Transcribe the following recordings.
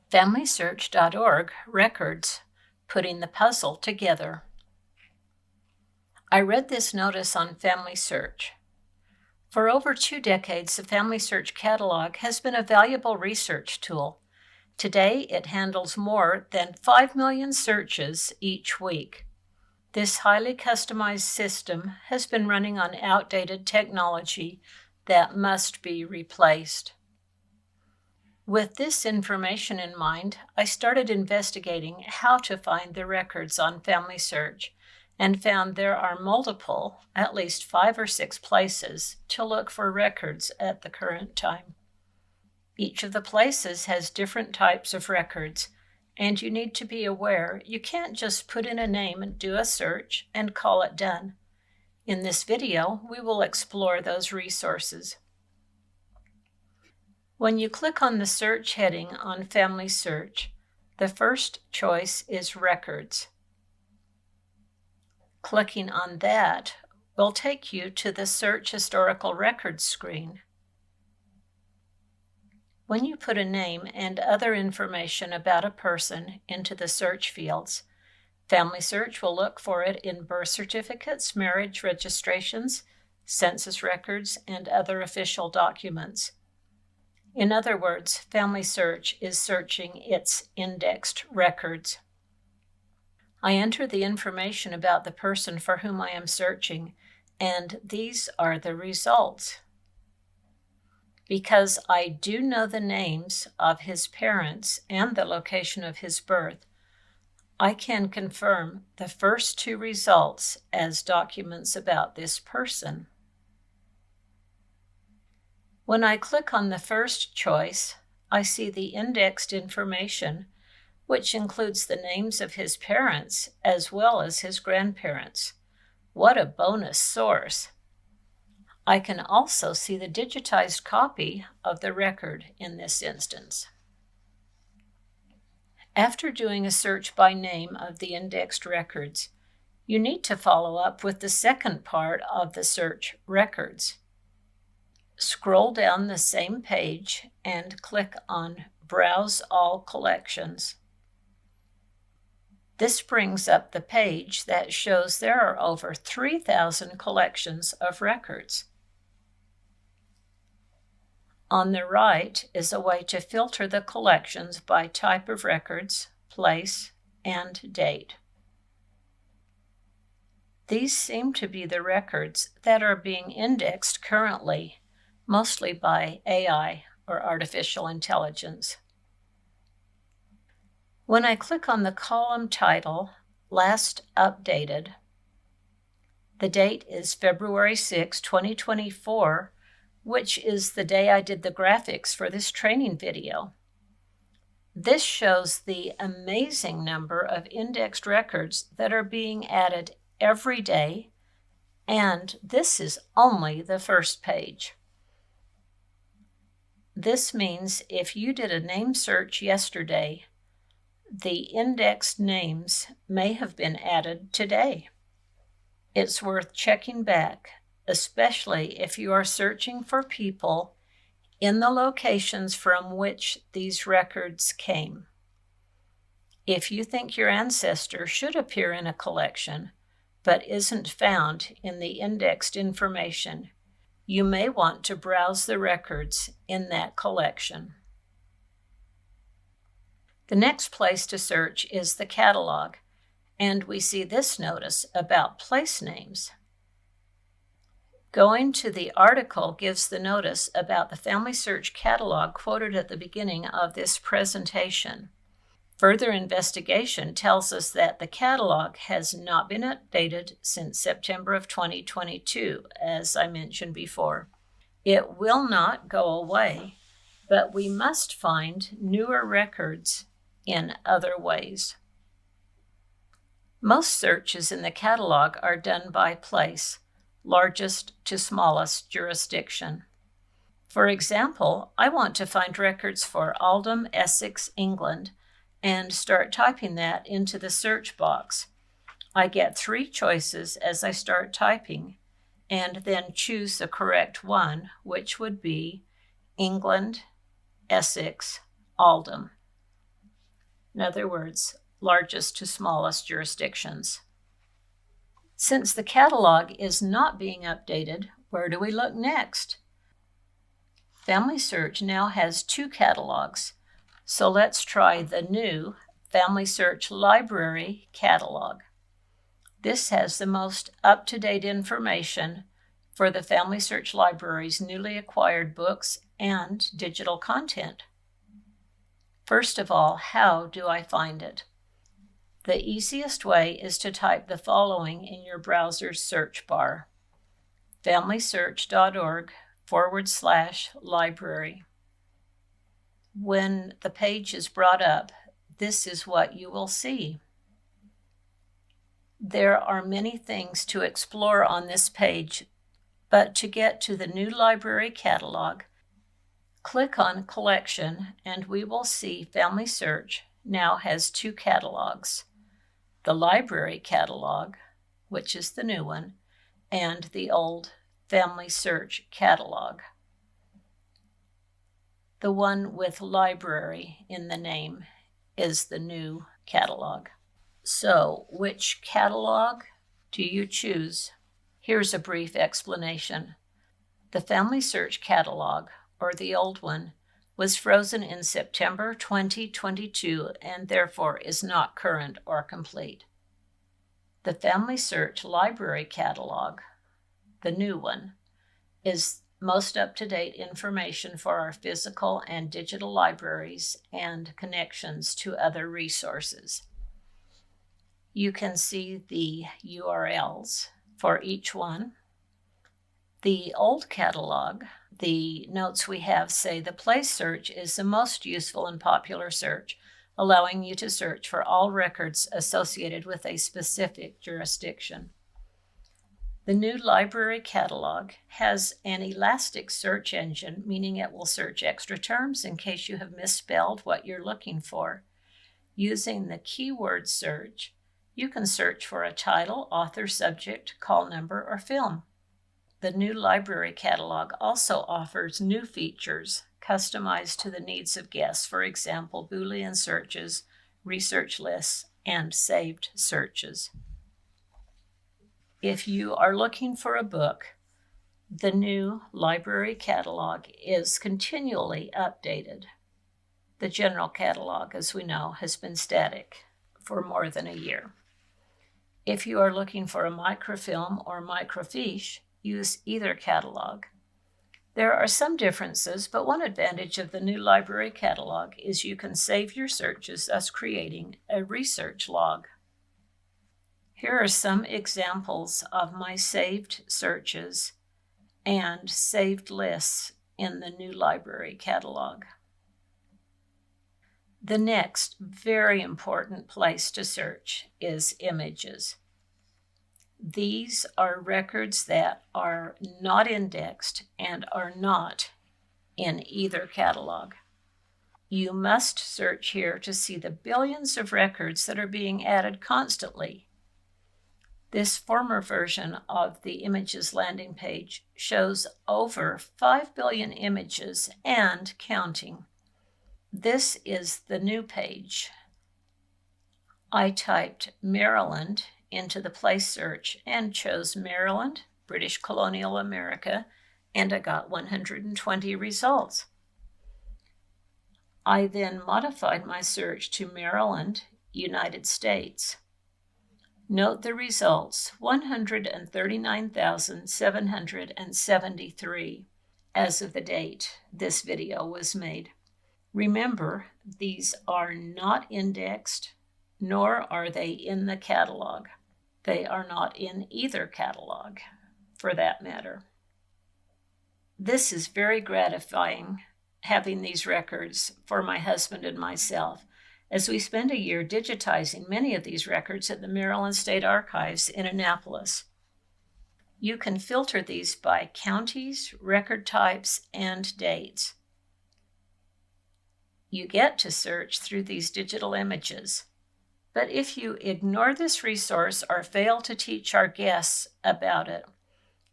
FamilySearch.org Records, Putting the Puzzle Together. I read this notice on FamilySearch. For over 2 decades, the FamilySearch catalog has been a valuable research tool. Today, it handles more than 5 million searches each week. This highly customized system has been running on outdated technology that must be replaced. With this information in mind, I started investigating how to find the records on FamilySearch and found there are multiple, at least 5 or 6 places, to look for records at the current time. Each of the places has different types of records, and you need to be aware you can't just put in a name and do a search and call it done. In this video, we will explore those resources. When you click on the search heading on FamilySearch, the first choice is Records. Clicking on that will take you to the Search Historical Records screen. When you put a name and other information about a person into the search fields, FamilySearch will look for it in birth certificates, marriage registrations, census records, and other official documents. In other words, FamilySearch is searching its indexed records. I enter the information about the person for whom I am searching, and these are the results. Because I do know the names of his parents and the location of his birth, I can confirm the first 2 results as documents about this person. When I click on the first choice, I see the indexed information, which includes the names of his parents as well as his grandparents. What a bonus source! I can also see the digitized copy of the record in this instance. After doing a search by name of the indexed records, you need to follow up with the second part of the search, Records. Scroll down the same page and click on Browse All Collections. This brings up the page that shows there are over 3,000 collections of records. On the right is a way to filter the collections by type of records, place, and date. These seem to be the records that are being indexed currently, mostly by AI or artificial intelligence. When I click on the column title, Last Updated, the date is February 6, 2024, which is the day I did the graphics for this training video. This shows the amazing number of indexed records that are being added every day, and this is only the first page. This means if you did a name search yesterday, the indexed names may have been added today. It's worth checking back, especially if you are searching for people in the locations from which these records came. If you think your ancestor should appear in a collection, but isn't found in the indexed information, you may want to browse the records in that collection. The next place to search is the catalog, and we see this notice about place names. Going to the article gives the notice about the FamilySearch catalog quoted at the beginning of this presentation. Further investigation tells us that the catalog has not been updated since September of 2022, as I mentioned before. It will not go away, but we must find newer records in other ways. Most searches in the catalog are done by place, largest to smallest jurisdiction. For example, I want to find records for Oldham, Essex, England, and start typing that into the search box. I get 3 choices as I start typing, and then choose the correct one, which would be England, Essex, Oldham. In other words, largest to smallest jurisdictions. Since the catalog is not being updated, where do we look next? FamilySearch now has 2 catalogs, so let's try the new FamilySearch Library Catalog. This has the most up-to-date information for the FamilySearch Library's newly acquired books and digital content. First of all, how do I find it? The easiest way is to type the following in your browser's search bar: familysearch.org/library. When the page is brought up, this is what you will see. There are many things to explore on this page, but to get to the new library catalog, click on Collection and we will see FamilySearch now has 2 catalogs: the library catalog, which is the new one, and the old FamilySearch catalog. The one with library in the name is the new catalog. So, which catalog do you choose? Here's a brief explanation. The FamilySearch catalog, or the old one, was frozen in September 2022 and therefore is not current or complete. The FamilySearch Library Catalog, the new one, is most up-to-date information for our physical and digital libraries and connections to other resources. You can see the URLs for each one. The old catalog, the notes we have say the place search is the most useful and popular search, allowing you to search for all records associated with a specific jurisdiction. The new library catalog has an elastic search engine, meaning it will search extra terms in case you have misspelled what you're looking for. Using the keyword search, you can search for a title, author, subject, call number, or film. The new library catalog also offers new features customized to the needs of guests, for example, Boolean searches, research lists, and saved searches. If you are looking for a book, the new library catalog is continually updated. The general catalog, as we know, has been static for more than a year. If you are looking for a microfilm or microfiche, use either catalog. There are some differences, but one advantage of the new library catalog is you can save your searches, thus creating a research log. Here are some examples of my saved searches and saved lists in the new library catalog. The next very important place to search is images. These are records that are not indexed and are not in either catalog. You must search here to see the billions of records that are being added constantly. This former version of the images landing page shows over 5 billion images and counting. This is the new page. I typed Maryland into the place search and chose Maryland, British Colonial America, and I got 120 results. I then modified my search to Maryland, United States. Note the results, 139,773 as of the date this video was made. Remember, these are not indexed, nor are they in the catalog. They are not in either catalog, for that matter. This is very gratifying, having these records for my husband and myself, as we spend a year digitizing many of these records at the Maryland State Archives in Annapolis. You can filter these by counties, record types, and dates. You get to search through these digital images. But if you ignore this resource or fail to teach our guests about it,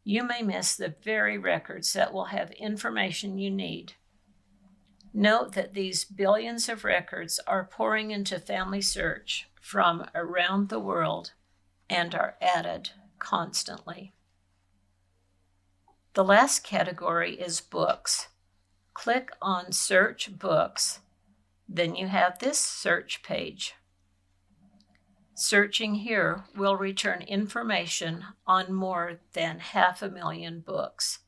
you may miss the very records that will have information you need. Note that these billions of records are pouring into FamilySearch from around the world and are added constantly. The last category is books. Click on Search Books. Then you have this search page. Searching here will return information on more than 500,000 books.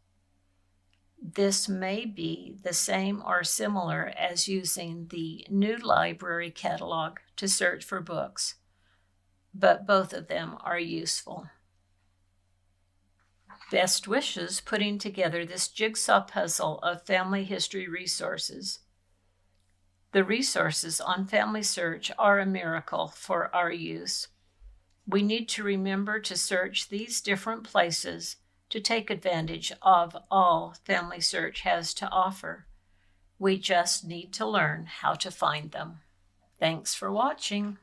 This may be the same or similar as using the New Library Catalog to search for books, but both of them are useful. Best wishes putting together this jigsaw puzzle of family history resources. The resources on FamilySearch are a miracle for our use. We need to remember to search these different places to take advantage of all FamilySearch has to offer. We just need to learn how to find them. Thanks for watching.